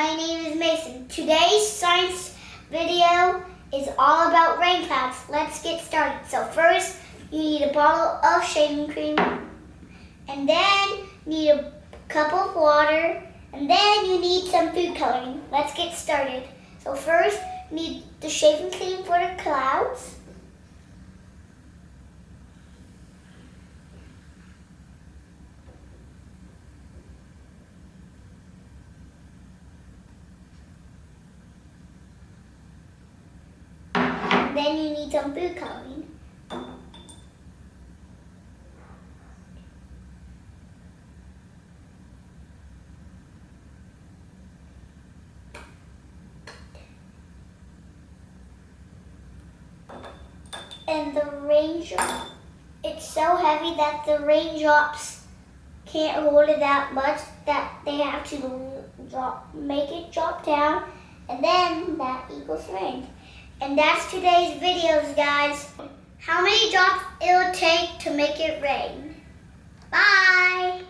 My name is Mason. Today's science video is all about rain clouds. Let's get started. So first, you need a bottle of shaving cream, and then you need a cup of water, and then you need some food coloring. Let's get started. So first, you need the shaving cream for the clouds. Then you need some food coloring. And the raindrop, it's so heavy that the raindrops can't hold it that much, that they have to make it drop down, and then that equals rain. And that's today's videos, guys. How many drops it'll take to make it rain. Bye!